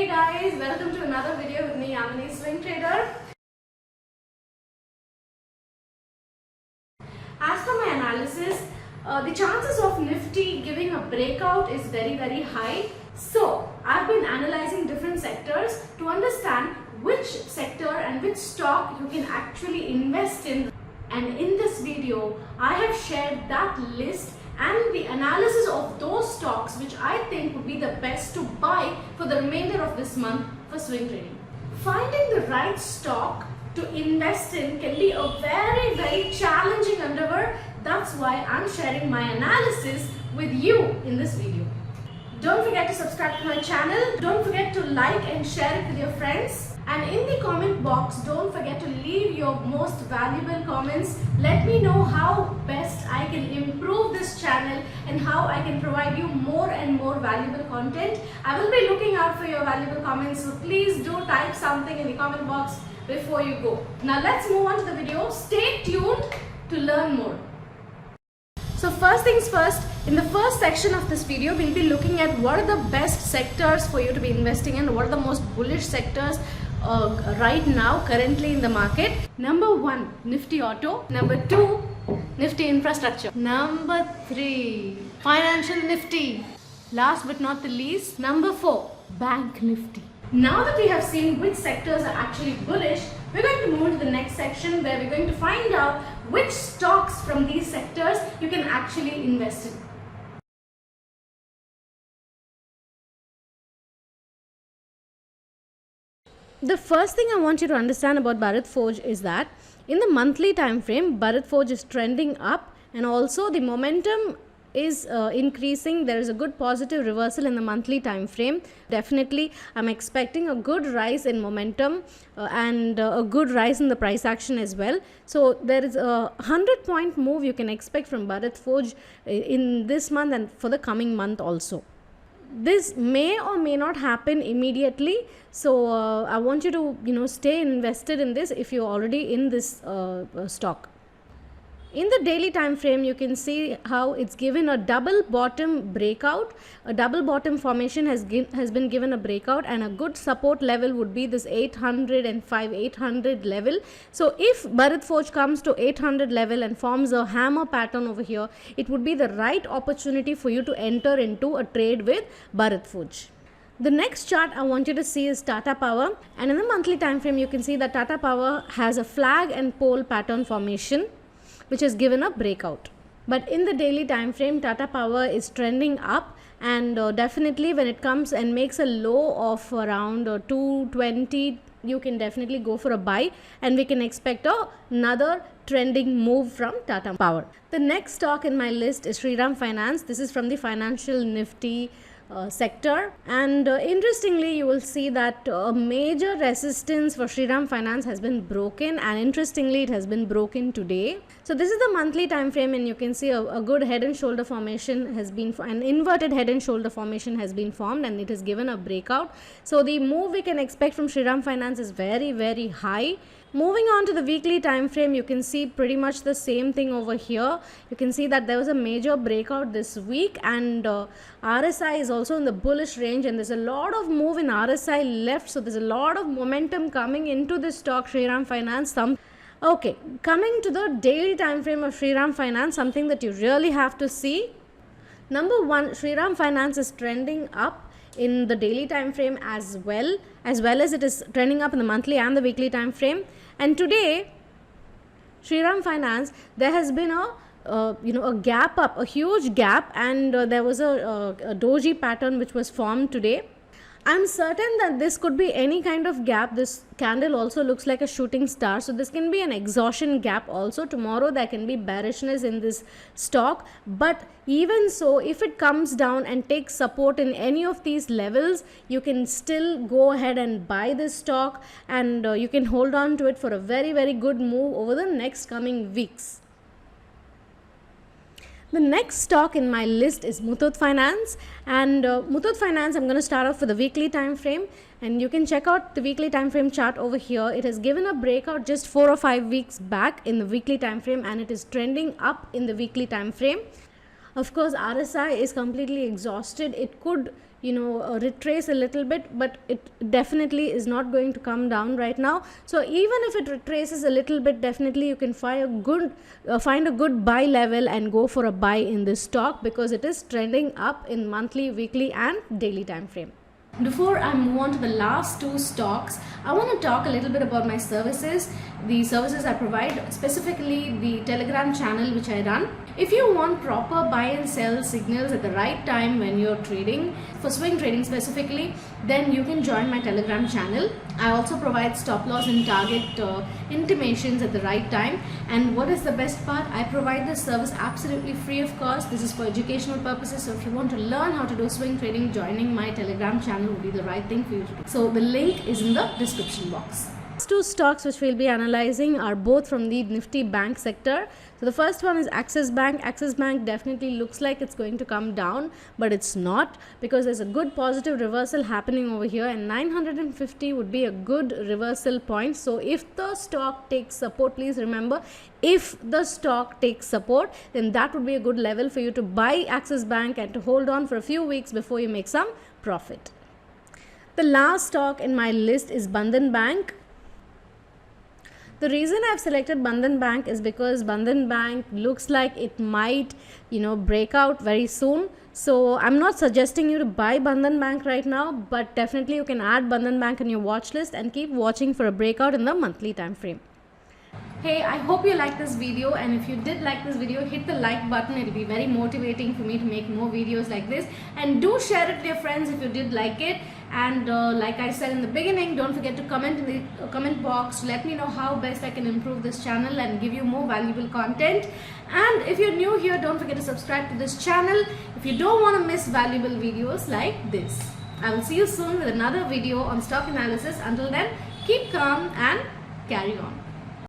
Hey guys, welcome to another video with me, Yamini Swing Trader. As per my analysis, the chances of Nifty giving a breakout is very high. So, I've been analyzing different sectors to understand which sector and which stock you can actually invest in. And in this video, I have shared that list and the analysis of those stocks which I think would be the best to buy for the remainder of this month for swing trading. Finding the right stock to invest in can be a very challenging endeavor. That's why I'm sharing my analysis with you in this video. Don't forget to subscribe to my channel. Don't forget to like and share it with your friends. And in the comment box, don't forget to leave your most valuable comments. Let me know how best I can improve this channel and how I can provide you more and more valuable content. I will be looking out for your valuable comments, so please do type something in the comment box before you go. Now let's move on to the video. Stay tuned to learn more. So first things first, in the first section of this video, we'll be looking at what are the best sectors for you to be investing in, what are the most bullish sectors right now currently in the market. Number 1, Nifty Auto. Number 2, Nifty Infrastructure. Number 3, Financial Nifty. Last but not the least, number 4, Bank Nifty. Now that we have seen which sectors are actually bullish, we're going to move to the next section where we're going to find out which stocks from these sectors you can actually invest in. The first thing I want you to understand about Bharat Forge is that in the monthly time frame, Bharat Forge is trending up and also the momentum is increasing. There is a good positive reversal in the monthly time frame. Definitely I'm expecting a good rise in momentum and a good rise in the price action as well. So there is a 100-point move you can expect from Bharat Forge in this month and for the coming month also. This may or may not happen immediately, so I want you to stay invested in this if you're already in this stock. In the daily time frame, you can see how it's given a double bottom breakout. A double bottom formation has been given a breakout, and a good support level would be this 800 level. So if Bharat Forge comes to 800 level and forms a hammer pattern over here, it would be the right opportunity for you to enter into a trade with Bharat Forge. The next chart I want you to see is Tata Power, and in the monthly time frame you can see that Tata Power has a flag and pole pattern formation which has given a breakout. But in the daily time frame, Tata Power is trending up, and definitely when it comes and makes a low of around 220, you can definitely go for a buy, and we can expect another trending move from Tata Power. The next stock in my list is Shriram Finance. This is from the Financial Nifty sector, and interestingly you will see that a major resistance for Shriram Finance has been broken, and interestingly it has been broken today. So this is the monthly time frame, and you can see a good head and shoulder formation has been, an inverted head and shoulder formation has been formed, and it has given a breakout. So the move we can expect from Shriram Finance is very high. Moving on to the weekly time frame, you can see pretty much the same thing over here. You can see that there was a major breakout this week, and RSI is also in the bullish range, and there's a lot of move in RSI left. So there's a lot of momentum coming into this stock, Shriram Finance. Okay, coming to the daily time frame of Shriram Finance, something that you really have to see. Number 1, Shriram Finance is trending up in the daily time frame as well as it is trending up in the monthly and the weekly time frame. And today Shriram Finance, there has been a gap up, a huge gap, and there was a doji pattern which was formed today. I'm certain that this could be any kind of gap. This candle also looks like a shooting star, so this can be an exhaustion gap also. Tomorrow there can be bearishness in this stock, but even so, if it comes down and takes support in any of these levels, you can still go ahead and buy this stock, and you can hold on to it for a very good move over the next coming weeks. The next stock in my list is Muthoot Finance, and Muthoot Finance, I'm going to start off with the weekly time frame, and you can check out the weekly time frame chart over here. It has given a breakout just 4 or 5 weeks back in the weekly time frame, and it is trending up in the weekly time frame. Of course, RSI is completely exhausted. It could retrace a little bit, but it definitely is not going to come down right now. So even if it retraces a little bit, definitely you can find a good buy level and go for a buy in this stock, because it is trending up in monthly, weekly and daily time frame. Before I move on to the last two stocks, I want to talk a little bit about my services, the services I provide, specifically the Telegram channel which I run. If you want proper buy and sell signals at the right time when you're trading, for swing trading specifically, then you can join my Telegram channel. I also provide stop loss and target intimations at the right time. And what is the best part? I provide this service absolutely free of cost. This is for educational purposes. So if you want to learn how to do swing trading, joining my Telegram channel would be the right thing for you to do. So the link is in the description box. These two stocks which we'll be analyzing are both from the Nifty bank sector. So the first one is Axis Bank. Axis Bank definitely looks like it's going to come down, but it's not, because there's a good positive reversal happening over here, and 950 would be a good reversal point. So if the stock takes support, please remember, if the stock takes support, then that would be a good level for you to buy Axis Bank and to hold on for a few weeks before you make some profit. The last stock in my list is Bandhan Bank. The reason I've selected Bandhan Bank is because Bandhan Bank looks like it might, break out very soon. So I'm not suggesting you to buy Bandhan Bank right now, but definitely you can add Bandhan Bank in your watch list and keep watching for a breakout in the monthly time frame. Hey, I hope you liked this video, and if you did like this video, hit the like button. It'll be very motivating for me to make more videos like this, and do share it with your friends if you did like it. And like I said in the beginning, don't forget to comment in the comment box to let me know how best I can improve this channel and give you more valuable content. And if you're new here, don't forget to subscribe to this channel if you don't want to miss valuable videos like this. I will see you soon with another video on stock analysis. Until then, keep calm and carry on.